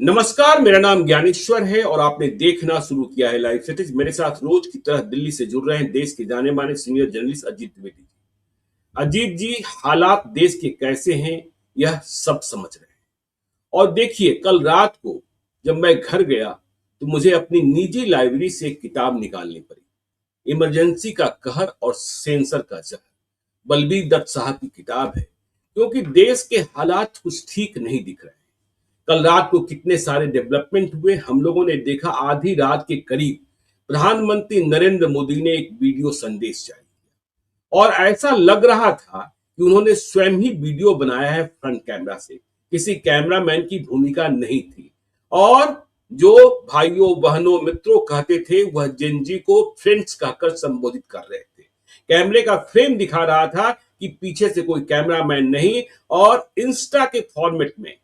नमस्कार, मेरा नाम ज्ञानेश्वर है और आपने देखना शुरू किया है लाइव सेटिंग। मेरे साथ रोज की तरह दिल्ली से जुड़ रहे हैं देश के जाने माने सीनियर जर्नलिस्ट अजीत द्विवेदी जी। अजीत जी, हालात देश के कैसे हैं यह सब समझ रहे हैं। और देखिए, कल रात को जब मैं घर गया तो मुझे अपनी निजी लाइब्रेरी से एक किताब निकालनी पड़ी। इमरजेंसी का कहर और सेंसर का जहर, बलबीर दत्त साहब की किताब है। क्योंकि देश के हालात कुछ ठीक नहीं दिख रहे हैं। कल रात को कितने सारे डेवलपमेंट हुए हम लोगों ने देखा। आधी रात के करीब प्रधानमंत्री नरेंद्र मोदी ने एक वीडियो संदेश जारी किया और ऐसा लग रहा था कि उन्होंने स्वयं ही वीडियो बनाया है फ्रंट कैमरा से। किसी कैमरामैन की भूमिका नहीं थी। और जो भाइयों बहनों मित्रों कहते थे वह जेनजी को फ्रेंड्स कहकर संबोधित कर रहे थे। कैमरे का फ्रेम दिखा रहा था कि पीछे से कोई कैमरामैन नहीं और इंस्टा के फॉर्मेट में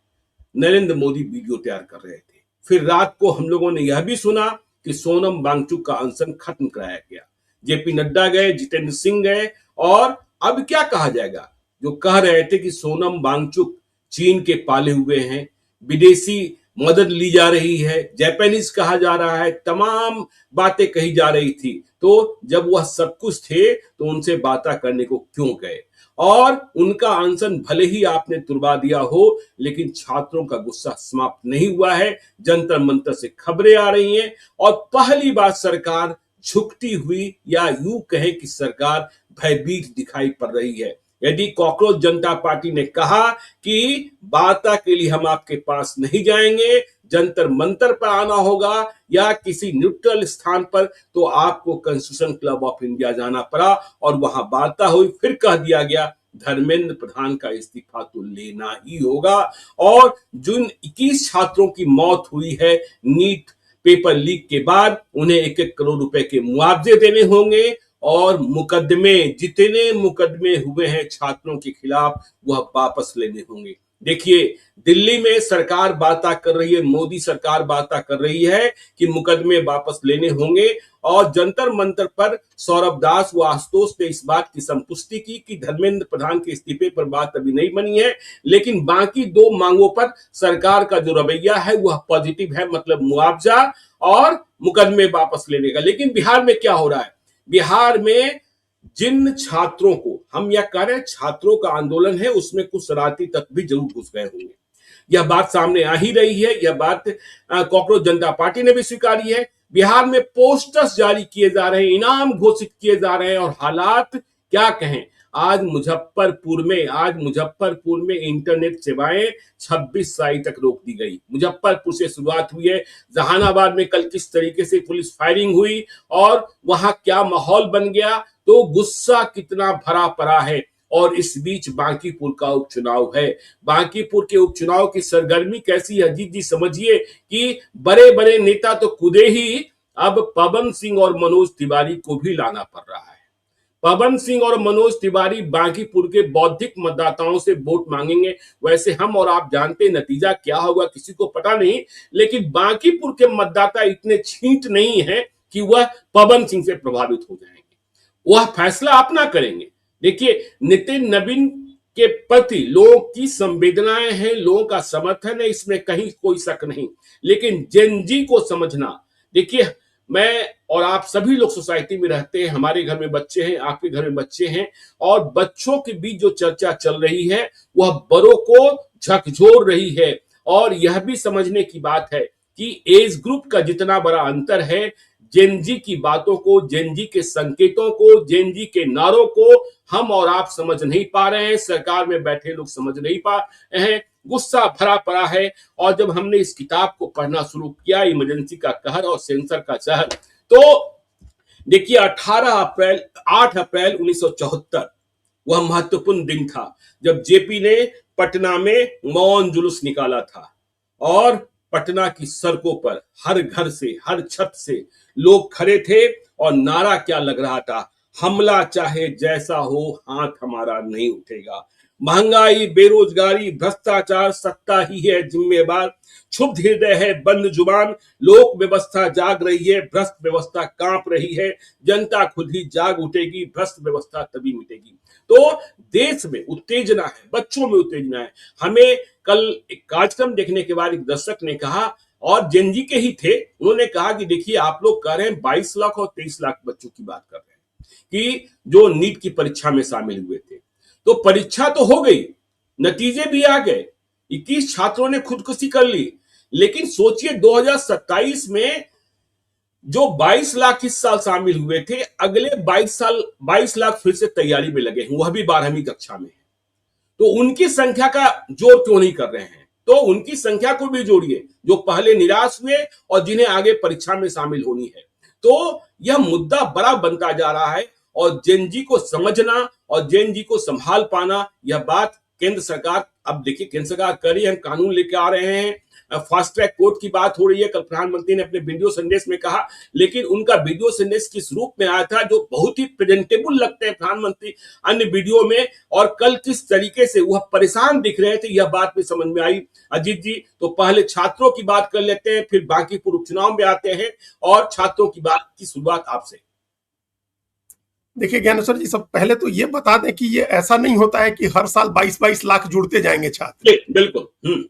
नरेंद्र मोदी वीडियो तैयार कर रहे थे। फिर रात को हम लोगों ने यह भी सुना कि सोनम वांगचुक का अनशन खत्म कराया गया। जेपी नड्डा गए, जितेंद्र सिंह गए और अब क्या कहा जाएगा। जो कह रहे थे कि सोनम वांगचुक चीन के पाले हुए हैं, विदेशी मदद ली जा रही है, जापानीज कहा जा रहा है, तमाम बातें कही जा रही थी। तो जब वह सब कुछ थे तो उनसे बातें करने को क्यों गए। और उनका अनशन भले ही आपने तुड़वा दिया हो, लेकिन छात्रों का गुस्सा समाप्त नहीं हुआ है। जंतर मंतर से खबरें आ रही हैं और पहली बार सरकार झुकती हुई या यूं कहें कि सरकार भयभीत दिखाई पड़ रही है। यदि कॉकरोच जनता पार्टी ने कहा कि वार्ता के लिए हम आपके पास नहीं जाएंगे, जंतर मंतर पर आना होगा या किसी न्यूट्रल स्थान पर, तो आपको कॉन्स्टिट्यूशन क्लब ऑफ इंडिया जाना पड़ा और वहां वार्ता हुई। फिर कह दिया गया धर्मेंद्र प्रधान का इस्तीफा तो लेना ही होगा। और जिन 21 छात्रों की मौत हुई है नीट पेपर लीक के बाद, उन्हें 1-1 करोड़ रुपए के मुआवजे देने होंगे और मुकदमे, जितने मुकदमे हुए हैं छात्रों के खिलाफ, वह वापस लेने होंगे। देखिए, दिल्ली में सरकार बातें कर रही है, मोदी सरकार बातें कर रही है कि मुकदमे वापस लेने होंगे। और जंतर मंतर पर सौरभ दास व आशुतोष ने इस बात की संपुष्टि की कि धर्मेंद्र प्रधान के इस्तीफे पर बात अभी नहीं बनी है, लेकिन बाकी दो मांगों पर सरकार का जो रवैया है वह पॉजिटिव है, मतलब मुआवजा और मुकदमे वापस लेने का। लेकिन बिहार में क्या हो रहा है? बिहार में जिन छात्रों को हम यह कह रहे हैं छात्रों का आंदोलन है, उसमें कुछ शरारती तत्व भी जरूर घुस गए होंगे। यह बात सामने आ ही रही है। यह बात कॉकरोच जनता पार्टी ने भी स्वीकारी है। बिहार में पोस्टर्स जारी किए जा रहे हैं, इनाम घोषित किए जा रहे हैं और हालात क्या कहें। आज मुजफ्फरपुर में इंटरनेट सेवाएं 26 जुलाई तक रोक दी गई। मुजफ्फरपुर से शुरुआत हुई है। जहानाबाद में कल किस तरीके से पुलिस फायरिंग हुई और वहां क्या माहौल बन गया, तो गुस्सा कितना भरा पड़ा है। और इस बीच बांकीपुर का उपचुनाव है। बांकीपुर के उपचुनाव की सरगर्मी कैसी है अजीत जी, समझिए कि बड़े बड़े नेता तो खुदे ही अब पवन सिंह और मनोज तिवारी को भी लाना पड़ रहा है। पवन सिंह और मनोज तिवारी बांकीपुर के बौद्धिक मतदाताओं से वोट मांगेंगे। वैसे हम और आप जानते नतीजा क्या होगा किसी को पता नहीं, लेकिन बांकीपुर के मतदाता इतने छींट नहीं है कि वह पवन सिंह से प्रभावित हो जाएंगे। वह फैसला अपना करेंगे। देखिए, नितिन नवीन के प्रति लोगों की संवेदनाएं हैं, लोगों का समर्थन है, इसमें कहीं कोई शक नहीं। लेकिन जेनजी को समझना, देखिए मैं और आप सभी लोग सोसाइटी में रहते हैं, हमारे घर में बच्चे हैं, आपके घर में बच्चे हैं, और बच्चों के बीच जो चर्चा चल रही है वह बड़ों को झकझोर रही है। और यह भी समझने की बात है कि एज ग्रुप का जितना बड़ा अंतर है, जेनजी की बातों को, जेनजी के संकेतों को, जेनजी के नारों को हम और आप समझ नहीं पा रहे हैं, सरकार में बैठे लोग समझ नहीं पा रहे हैं। गुस्सा भरा पड़ा है। और जब हमने इस किताब को पढ़ना शुरू किया, इमरजेंसी का कहर और सेंसर का जहर, तो देखिए 8 अप्रैल 1974 वह महत्वपूर्ण दिन था जब जेपी ने पटना में मौन जुलूस निकाला था। और पटना की सड़कों पर हर घर से, हर छत से लोग खड़े थे और नारा क्या लग रहा था, हमला चाहे जैसा हो हाथ हमारा नहीं उठेगा। महंगाई, बेरोजगारी, भ्रष्टाचार, सत्ता ही है जिम्मेवार, क्षुब्ध हृदय है बंद जुबान, लोक व्यवस्था जाग रही है, भ्रष्ट व्यवस्था कांप रही है, जनता खुद ही जाग उठेगी, भ्रष्ट व्यवस्था तभी मिटेगी। तो देश में उत्तेजना है, बच्चों में उत्तेजना है। हमें कल एक कार्यक्रम देखने के बाद एक दर्शक ने कहा, और जेनजी के ही थे, उन्होंने कहा कि देखिए आप लोग कह रहे हैं 22 लाख और 23 लाख बच्चों की बात कर रहे हैं कि जो नीट की परीक्षा में शामिल हुए थे। तो परीक्षा तो हो गई, नतीजे भी आ गए, 21 छात्रों ने खुदकुशी कर ली, लेकिन सोचिए 2027 में जो 22 लाख इस साल शामिल हुए थे, अगले 22 लाख फिर से तैयारी में लगे हैं, वह भी 12वीं कक्षा में। तो उनकी संख्या का जोड़ क्यों नहीं कर रहे हैं? तो उनकी संख्या को भी जोड़िए, जो पहले निराश हुए और जिन्हें आगे परीक्षा में शामिल होनी है। तो यह मुद्दा बड़ा बनता जा रहा है, और जेनजी को समझना और जेनजी को संभाल पाना, यह बात केंद्र सरकार, अब देखिए केंद्र सरकार कर रही है, हम कानून लेके आ रहे हैं, फास्ट ट्रैक कोर्ट की बात हो रही है। कल प्रधानमंत्री ने अपने वीडियो संदेश में कहा, लेकिन उनका वीडियो संदेश किस रूप में आया था, जो बहुत ही प्रेजेंटेबल लगते हैं प्रधानमंत्री अन्य वीडियो में, और कल किस तरीके से वह परेशान दिख रहे थे, यह बात भी समझ में आई। अजीत जी, तो पहले छात्रों की बात कर लेते हैं, फिर बाकी पूर्व चुनाव में आते हैं, और छात्रों की बात की शुरुआत आपसे। देखिए ज्ञानेश्वर जी, सब पहले तो ये बता दें कि ये ऐसा नहीं होता है कि हर साल 22-22 लाख जुड़ते जाएंगे छात्र। बिल्कुल।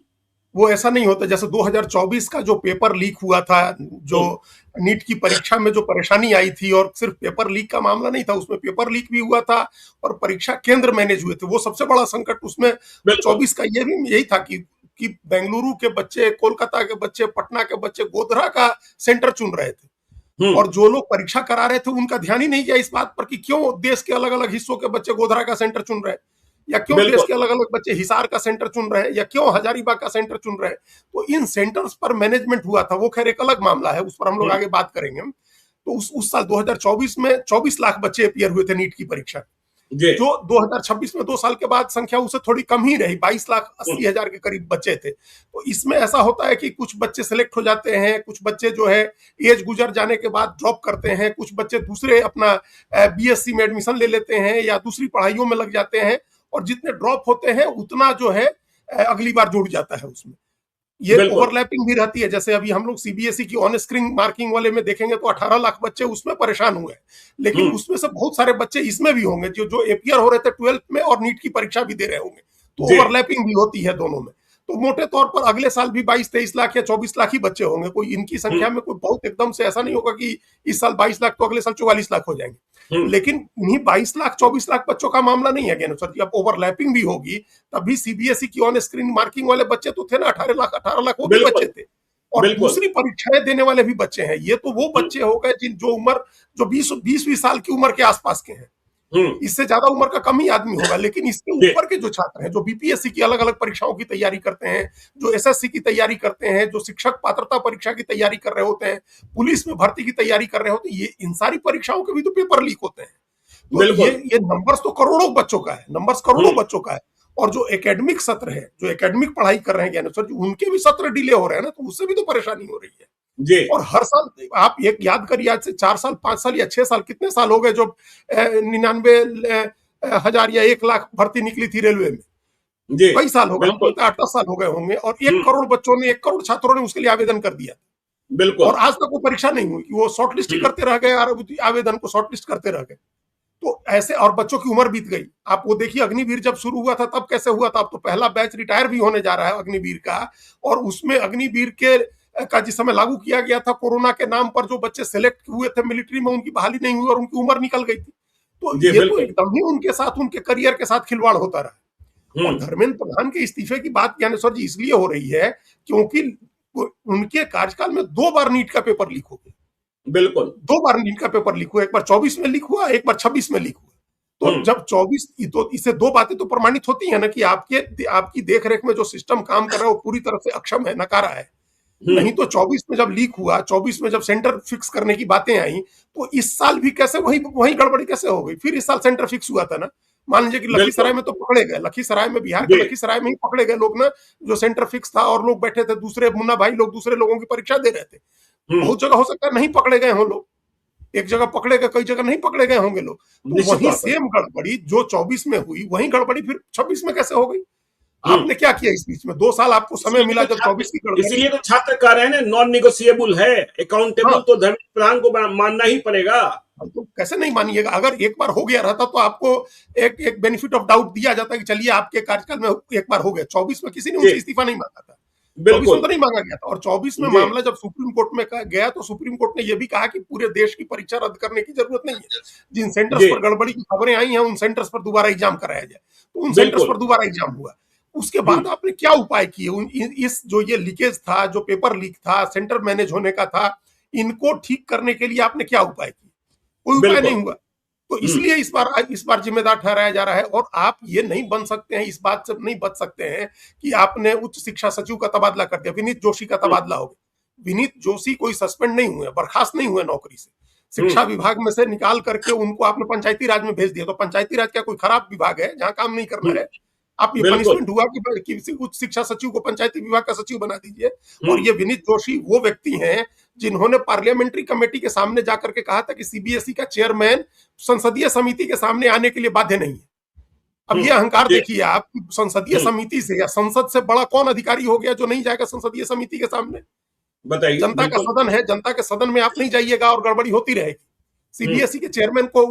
वो ऐसा नहीं होता। जैसे 2024 का जो पेपर लीक हुआ था, जो नीट की परीक्षा में जो परेशानी आई थी, और सिर्फ पेपर लीक का मामला नहीं था, उसमें पेपर लीक भी हुआ था और परीक्षा केंद्र मैनेज हुए थे। वो सबसे बड़ा संकट उसमें 24 का ये भी यही था कि बेंगलुरु के बच्चे, कोलकाता के बच्चे, पटना के बच्चे गोधरा का सेंटर चुन रहे थे, और जो लोग परीक्षा करा रहे थे उनका ध्यान ही नहीं गया इस बात पर कि क्यों देश के अलग अलग हिस्सों के बच्चे गोधरा का सेंटर चुन रहे हैं, या क्यों देश के अलग अलग बच्चे हिसार का सेंटर चुन रहे हैं, या क्यों हजारीबाग का सेंटर चुन रहे हैं। तो इन सेंटर्स पर मैनेजमेंट हुआ था, वो खैर एक अलग मामला है, उस पर हम लोग आगे बात करेंगे। तो उस साल 2024 में 24 लाख बच्चे अपियर हुए थे नीट की परीक्षा, जो 2026 में 2 साल के बाद संख्या उससे थोड़ी कम ही रही, 22,80,000 के करीब बच्चे थे। तो इसमें ऐसा होता है कि कुछ बच्चे सिलेक्ट हो जाते हैं, कुछ बच्चे जो है एज गुजर जाने के बाद ड्रॉप करते हैं, कुछ बच्चे दूसरे अपना बीएससी में एडमिशन ले लेते हैं या दूसरी पढ़ाइयों में लग जाते हैं, और जितने ड्रॉप होते हैं उतना जो है अगली बार जुड़ जाता है उसमें। ये ओवरलैपिंग भी रहती है। जैसे अभी हम लोग सीबीएसई की ऑन स्क्रीन मार्किंग वाले में देखेंगे तो 18 लाख बच्चे उसमें परेशान हुए, लेकिन उसमें से बहुत सारे बच्चे इसमें भी होंगे जो एपियर हो रहे थे 12th में और नीट की परीक्षा भी दे रहे होंगे, तो ओवरलैपिंग भी होती है दोनों में। तो मोटे तौर पर अगले साल भी 22-23 लाख या 24 लाख ही बच्चे होंगे। कोई इनकी संख्या में कोई बहुत एकदम से ऐसा नहीं होगा कि इस साल 22 लाख तो अगले साल 44 लाख हो जाएंगे। लेकिन इन्हीं 22 लाख 24 लाख बच्चों का मामला नहीं है ज्ञानेश्वर जी। अब ओवरलैपिंग भी होगी, तब भी सीबीएसई की ऑन स्क्रीन मार्किंग वाले बच्चे तो थे ना, 18 लाख वो भी बच्चे थे, और दूसरी परीक्षाएं देने वाले भी बच्चे हैं। ये तो वो बच्चे हो गए जो उम्र जो 20 साल की उम्र के आसपास के हैं, इससे ज्यादा उम्र का कम ही आदमी होगा। लेकिन इसके ऊपर के जो छात्र हैं, जो बीपीएससी की अलग अलग परीक्षाओं की तैयारी करते हैं, जो एसएससी की तैयारी करते हैं, जो शिक्षक पात्रता परीक्षा की तैयारी कर रहे होते हैं, पुलिस में भर्ती की तैयारी कर रहे होते हैं, ये इन सारी परीक्षाओं के भी तो पेपर लीक होते हैं। तो ये नंबर्स तो करोड़ों बच्चों का है, नंबर्स करोड़ों बच्चों का है। और जो एकेडमिक सत्र है, जो एकेडमिक पढ़ाई कर रहे हैं ज्ञानेश्वर जी, उनके भी सत्र डिले हो रहे हैं ना, तो उससे भी तो परेशानी हो रही है जी। और हर साल आप एक याद करिए, आज से 4 साल 5 साल या 6 साल, कितने साल हो गए जो 99,000 या 1 लाख भर्ती निकली थी रेलवे में, कई साल हो गए, 8-10 साल हो गए होंगे, और 1 करोड़ बच्चों ने, 1 करोड़ छात्रों ने उसके लिए आवेदन कर दिया, और आज तक वो परीक्षा नहीं हुई। वो शॉर्टलिस्ट ही करते रह गए, आवेदन को शॉर्टलिस्ट करते रह गए। तो ऐसे, और बच्चों की उम्र बीत गई। आप वो देखिए, अग्निवीर जब शुरू हुआ था तब कैसे हुआ था। अब तो पहला बैच रिटायर भी होने जा रहा है अग्निवीर का, और उसमें अग्निवीर का जिस समय लागू किया गया था, कोरोना के नाम पर जो बच्चे सिलेक्ट हुए थे मिलिट्री में, उनकी बहाली नहीं हुई और उनकी उम्र निकल गई थी। तो ये तो एकदम ही उनके साथ, उनके करियर के साथ खिलवाड़ होता रहा। और धर्मेंद्र प्रधान के इस्तीफे की बात ज्ञानेश्वर जी इसलिए हो रही है क्योंकि उनके कार्यकाल में 2 बार नीट का पेपर लीक हो गया। 2 बार नीट का पेपर लीक हुआ, एक बार 24 में लीक हुआ, एक बार 26 में लीक हुआ। तो जब 24, तो इससे 2 बातें तो प्रमाणित होती है ना कि आपकी देखरेख में जो सिस्टम काम कर रहा है वो पूरी तरह से अक्षम है, नकारा है। नहीं तो 24 में जब लीक हुआ, 24 में जब सेंटर फिक्स करने की बातें आई, तो इस साल भी कैसे वही गड़बड़ी कैसे हो गई। फिर इस साल सेंटर फिक्स हुआ था ना। मान लीजिए कि लखीसराय में तो पकड़े गए, लखीसराय में, बिहार के लखीसराय में ही पकड़े गए लोग ना, जो सेंटर फिक्स था, और लोग बैठे थे, दूसरे मुन्ना भाई लोग दूसरे लोगों की परीक्षा दे रहे थे। बहुत जगह हो सकता है नहीं पकड़े गए हों लोग, एक जगह पकड़े गए, कई जगह नहीं पकड़े गए होंगे लोग। तो वही सेम गड़बड़ी जो 24 में हुई, वही गड़बड़ी फिर 26 में कैसे हो गई। हम्म। आपने क्या किया इस बीच में? 2 साल आपको समय इसीलिए मिला तो जब छात्र 24 की गड़बड़ी। इसीलिए तो छात्र कह रहे हैं ना, नॉन निगोशिएबल है, हाँ, अकाउंटेबल तो धर्मेंद्र प्रधान को मानना ही पड़ेगा। तो कैसे नहीं मानिएगा? अगर एक बार हो गया रहता तो आपको एक एक बेनिफिट ऑफ डाउट दिया जाता कि चलिए आपके कार्यकाल में एक बार हो गया। 24 में किसी ने जी, उनसे इस्तीफा नहीं मांगा था। 24 में बिल्कुल। तो नहीं मांगा गया था, और 24 में जी, मामला जब सुप्रीम कोर्ट में गया तो सुप्रीम कोर्ट ने यह भी कहा कि पूरे देश की परीक्षा रद्द करने की जरूरत नहीं है। जिन सेंटर्स जी, पर गड़बड़ी की खबरें आई हैं उन सेंटर्स पर दोबारा एग्जाम कराया जाए। तो उन सेंटर्स बिल्कुल। पर दोबारा एग्जाम हुआ। उसके बाद हम्म, आपने क्या उपाय किए? इस जो ये लीकेज था, जो पेपर लीक था, सेंटर मैनेज होने का था, इनको ठीक करने के लिए आपने क्या उपाय किए? कोई उपाय नहीं बिल्कुल। हुआ। तो हम्म, इसलिए इस बार जिम्मेदार ठहराया जा रहा है। और आप ये नहीं बन सकते हैं, इस बात से नहीं बच सकते हैं कि आपने उच्च शिक्षा सचिव का तबादला कर दिया, विनीत जोशी का हम्म, तबादला हो गया। विनीत जोशी कोई सस्पेंड नहीं हुए, बर्खास्त नहीं हुए नौकरी से। हम्म, शिक्षा विभाग में से निकाल करके उनको आपने पंचायती राज में भेज दिया। तो पंचायती राज क्या कोई खराब विभाग है जहां काम नहीं करना हम्म, है? आप ये बिल्कुल। पनिशमेंट हुआ कि किसी उच्च शिक्षा सचिव को पंचायती विभाग का सचिव बना दीजिए। और हम्म, ये विनीत जोशी वो व्यक्ति हैं जिन्होंने पार्लियामेंट्री कमेटी के सामने जाकर के कहा था कि सीबीएसई का चेयरमैन संसदीय समिति के सामने आने के लिए बाध्य नहीं है। अब ये अहंकार जी, देखिए आप, संसदीय हम्म, समिति से या संसद से बड़ा कौन अधिकारी हो गया जो नहीं जाएगा संसदीय समिति के सामने? बताइए, जनता का बिल्कुल। सदन है, जनता के सदन में आप नहीं जाइएगा और गड़बड़ी होती रहेगी। हम्म, सीबीएसई के चेयरमैन को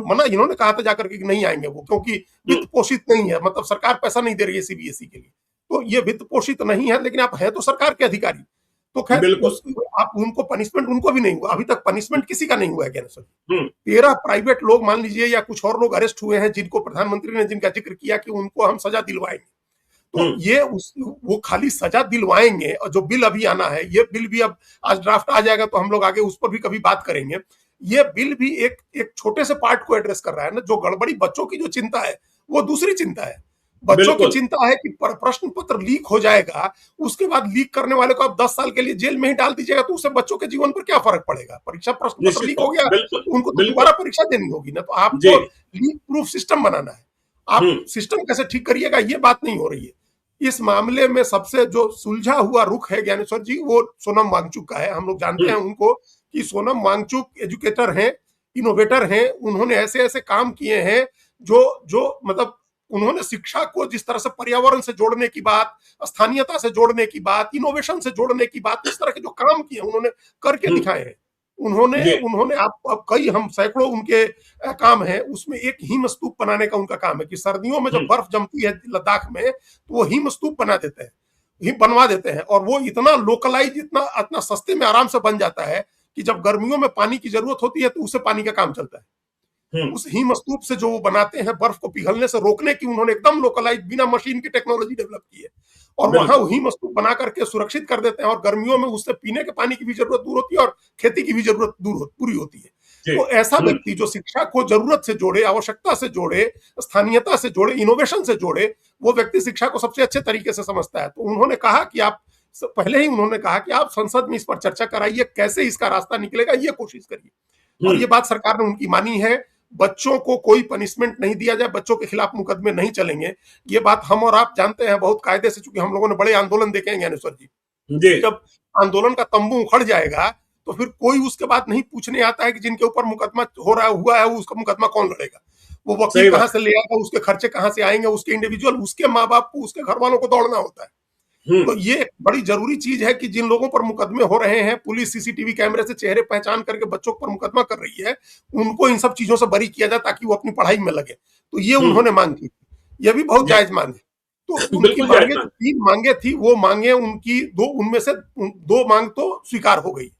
मना इन्होंने कहा था जाकर के कि नहीं आएंगे वो, क्योंकि हम्म, वित्त पोषित नहीं है, मतलब सरकार पैसा नहीं दे रही है सीबीएसई के लिए। तो ये वित्त पोषित नहीं है, लेकिन आप हैं तो सरकार के अधिकारी। तो खैर बिल्कुल। उस आप उनको पनिशमेंट उनको भी नहीं हुआ, अभी तक पनिशमेंट किसी का नहीं हुआ है ज्ञानेश्वर। हम्म, 13 प्राइवेट लोग मान लीजिए या कुछ और लोग अरेस्ट हुए हैं जिनको प्रधानमंत्री ने जिनका जिक्र किया कि उनको हम सजा दिलवाएंगे। तो हम्म, ये वो खाली सजा दिलवाएंगे, और जो बिल अभी आना है, ये बिल भी अब आज ड्राफ्ट आ जाएगा तो हम लोग आगे उस पर भी कभी बात करेंगे। ये बिल भी एक एक छोटे से पार्ट को एड्रेस कर रहा है ना। जो गड़बड़ी बच्चों की जो चिंता है वो दूसरी चिंता है। बच्चों की बिल्कुल। चिंता है कि प्रश्न पत्र लीक हो जाएगा, उसके बाद लीक करने वाले को आप 10 साल के लिए जेल में ही डाल दीजिएगा, तो उससे बच्चों के जीवन पर क्या फर्क पड़ेगा? परीक्षा प्रश्न पत्र निश्चित लीक हो तौर गया बिल्कुल, तो उनको तो बिल्कुल। दोबारा परीक्षा देनी होगी ना। तो जी। आपको लीक प्रूफ सिस्टम बनाना है। आप हम्म, सिस्टम कैसे ठीक करिएगा, ये बात नहीं हो रही है। इस मामले में सबसे जो सुलझा हुआ रुख है ज्ञानेश्वर जी, वो सोनम वांगचुक का है। हम लोग जानते हैं हम्म, उनको कि सोनम वांगचुक एजुकेटर हैं, इनोवेटर हैं। उन्होंने ऐसे ऐसे काम किए हैं जो जो मतलब उन्होंने शिक्षा को जिस तरह से पर्यावरण से जोड़ने की बात, स्थानीयता से जोड़ने की बात, इनोवेशन से जोड़ने की बात, इस तरह के जो काम किए उन्होंने करके हम्म, दिखाए हैं। उन्होंने जी, उन्होंने आप कई हम सैकड़ों उनके काम है। उसमें एक हिम स्तूप बनाने का उनका काम है कि सर्दियों में जब हम्म, बर्फ जमती है लद्दाख में तो वो हिम स्तूप बना देते हैं, हिम बनवा देते हैं। और वो इतना लोकलाइज, इतना इतना सस्ते में आराम से बन जाता है कि जब गर्मियों में पानी की जरूरत होती है तो उससे पानी का काम चलता है। हम्म, उस हिम स्तूप से जो वो बनाते हैं, बर्फ को पिघलने से रोकने की उन्होंने एकदम लोकलाइज बिना मशीन की टेक्नोलॉजी डेवलप की है। और वहां बिल्कुल। हिम स्तूप बना करके सुरक्षित कर देते हैं, और गर्मियों में उससे पीने के पानी की भी जरूरत दूर होती है और खेती की भी जरूरत पूरी होती है। जी। तो ऐसा हम्म, व्यक्ति जो शिक्षा को जरूरत से जोड़े, आवश्यकता से जोड़े, स्थानीयता से जोड़े, इनोवेशन से जोड़े, वो व्यक्ति शिक्षा को सबसे अच्छे तरीके से समझता है। तो उन्होंने कहा कि आप पहले ही उन्होंने कहा कि आप संसद में इस पर चर्चा कराइए, कैसे इसका रास्ता निकलेगा ये कोशिश करिए। और हम्म, ये बात सरकार ने उनकी मानी है। बच्चों को कोई पनिशमेंट नहीं दिया जाए, बच्चों के खिलाफ मुकदमे नहीं चलेंगे। ये बात हम और आप जानते हैं बहुत कायदे से, चूंकि हम लोगों ने बड़े आंदोलन देखे हैं ज्ञानेश्वर जी। जी, जब आंदोलन का तंबू उखड़ जाएगा तो फिर कोई उसके बाद नहीं पूछने आता है कि जिनके ऊपर मुकदमा हो रहा हुआ है उसका मुकदमा कौन लड़ेगा, वो वकील सही कहाँ बात। से ले आएगा, उसके खर्चे कहाँ से आएंगे, उसके इंडिविजुअल, उसके माँ बाप को, उसके घर वालों को दौड़ना होता है। हम्म, तो ये एक बड़ी जरूरी चीज है कि जिन लोगों पर मुकदमे हो रहे हैं, पुलिस सीसीटीवी कैमरे से चेहरे पहचान करके बच्चों पर मुकदमा कर रही है, उनको इन सब चीजों से बरी किया जाए ताकि वो अपनी पढ़ाई में लगे। तो ये हम्म, उन्होंने मांग की थी। ये भी बहुत जी, जायज मांग है। तो उनकी बिल्कुल जायज मांगे जो बात। 3 मांगे थी, वो मांगे उनकी दो, उनमें से 2 मांग तो स्वीकार हो गई।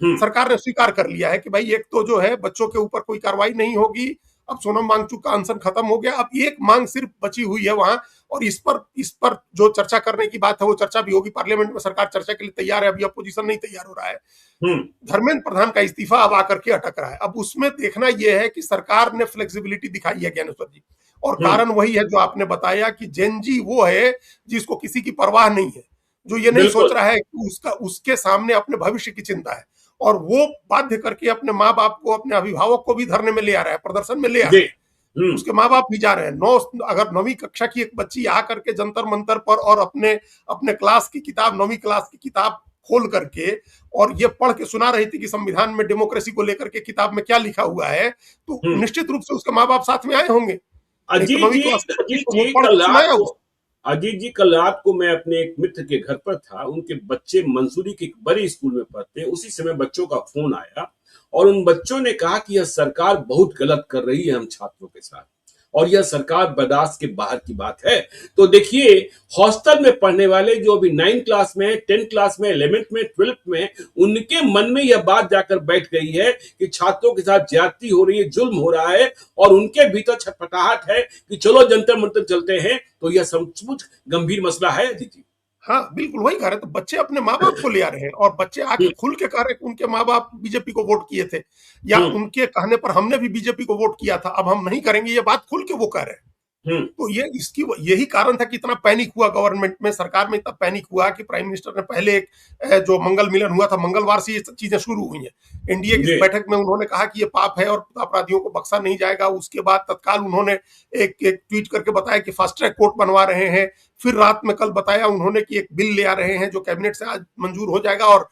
हम्म, सरकार ने स्वीकार कर लिया है कि भाई एक तो जो है बच्चों के ऊपर कोई कार्रवाई नहीं होगी। अब सोनम वांगचुक का अनशन खत्म हो गया। अब एक मांग सिर्फ बची हुई है वहां, और इस पर जो चर्चा करने की बात है वो चर्चा भी होगी पार्लियामेंट में। सरकार चर्चा के लिए तैयार है, अभी अपोजिशन नहीं तैयार हो रहा है। हम्म, धर्मेंद्र प्रधान का इस्तीफा अब आकर के अटक रहा है। अब उसमें देखना यह है कि सरकार ने फ्लेक्सिबिलिटी दिखाई है ज्ञानेश्वर जी, और हम्म, कारण वही है जो आपने बताया कि जेनजी वो है जिसको किसी की परवाह नहीं है, जो ये नहीं सोच बिल्कुल। रहा है कि उसके सामने अपने भविष्य की चिंता है। और वो बाध्य करके अपने माँ बाप को, अपने अभिभावक को भी धरने में ले आ रहा है, प्रदर्शन में ले आ जी। रहा है। हम्म, उसके माँ बाप भी जा रहे हैं। अगर 9वीं कक्षा की एक बच्ची आ करके जंतर मंतर पर और अपने अपने क्लास की किताब, 9वीं क्लास की किताब खोल करके और ये पढ़ के सुना रही थी कि संविधान में डेमोक्रेसी को लेकर के किताब में क्या लिखा हुआ है, तो हम्म, निश्चित रूप से उसके माँ बाप साथ में आए होंगे। नहीं तो अजीत 9वीं जी, क्लास की बच्ची अजीत को वो जी, पढ़ के कल रात सुनाया को उसको। अजीत जी, कल रात को मैं अपने एक मित्र के घर पर था। उनके बच्चे मंसूरी के एक बड़े स्कूल में पढ़ते हैं। उसी समय बच्चों का फोन आया और उन बच्चों ने कहा कि यह सरकार बहुत गलत कर रही है हम छात्रों के साथ, और यह सरकार बर्दाश्त के बाहर की बात है। तो देखिए, हॉस्टल में पढ़ने वाले जो अभी 9 क्लास में, 10 क्लास में, 11th में, 12th में, उनके मन में यह बात जाकर बैठ गई है कि छात्रों के साथ ज्यादती हो रही है, जुल्म हो रहा है, और उनके भीतर छटपटाहट है कि चलो जंतर मंतर चलते हैं। तो यह सचमुच गंभीर मसला है दीदी। हाँ, बिल्कुल वही कह रहे हैं। तो बच्चे अपने माँ-बाप को ले आ रहे हैं और बच्चे आके हम्म, खुल के कह रहे हैं कि उनके माँ-बाप बीजेपी को वोट किए थे, या हम्म, उनके कहने पर हमने भी बीजेपी को वोट किया था, अब हम नहीं करेंगे, ये बात खुल के वो कह रहे हैं। हम्म, तो ये इसकी यही कारण था कि इतना पैनिक हुआ गवर्नमेंट में, सरकार में इतना पैनिक हुआ कि प्राइम मिनिस्टर ने पहले एक जो मंगल मिलन हुआ था, मंगलवार से ये चीजें शुरू हुई हैं। एनडीए की जी, बैठक में उन्होंने कहा कि ये पाप है और अपराधियों को बख्शा नहीं जाएगा। उसके बाद तत्काल उन्होंने एक एक ट्वीट करके बताया कि फास्ट ट्रैक कोर्ट बनवा रहे हैं। फिर रात में कल बताया उन्होंने कि एक बिल ले आ रहे हैं जो कैबिनेट से आज मंजूर हो जाएगा, और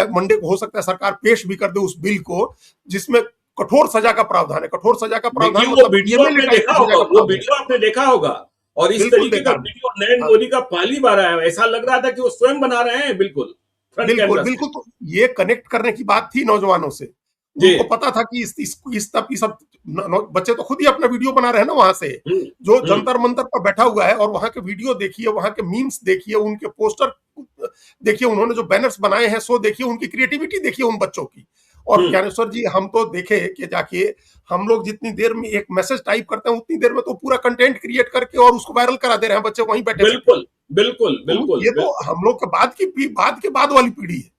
मंडे को हो सकता है सरकार पेश भी कर दे उस बिल को, जिसमें कठोर सजा का प्रावधान है। कठोर सजा का देखिए प्रावधान वो मतलब वीडियो जेल में आपने टाइप देखा की सजा होगा, का वो प्रावधान वीडियो आपने देखा होगा। और है। इस बिल्कुल तरीके का देखा। वीडियो नरेंद्र हाँ, मोदी का पहली बार आया है। ऐसा लग रहा था कि वो स्वयं बना रहे हैं, बिल्कुल फ्रंट बिल्कुल, कैमरा से। बिल्कुल। तो ये कनेक्ट करने की बात थी नौजवानों से। जी। उनको पता था कि इस सब बच्चे तो खुद ही अपना वीडियो बना रहे हैं ना वहां से, हम्म, जो हम्म, जंतर मंतर पर बैठा हुआ है, और वहां के वीडियो देखिए, वहां के मीम्स देखिए, उनके पोस्टर देखिए, उन्होंने जो बैनर्स बनाए हैं सो देखिए, उनकी क्रिएटिविटी देखिए उन बच्चों की। और हम्म, ज्ञानेश्वर जी, हम तो देखे कि जाके हम लोग जितनी देर में एक मैसेज टाइप करते हैं उतनी देर में तो पूरा कंटेंट क्रिएट करके और उसको वायरल करा दे रहे हैं बच्चे वहीं बैठे बैठे। बिल्कुल, बिल्कुल, तो बिल्कुल, ये तो बिल्कुल। हम लोग के बाद के बाद वाली पीढ़ी है।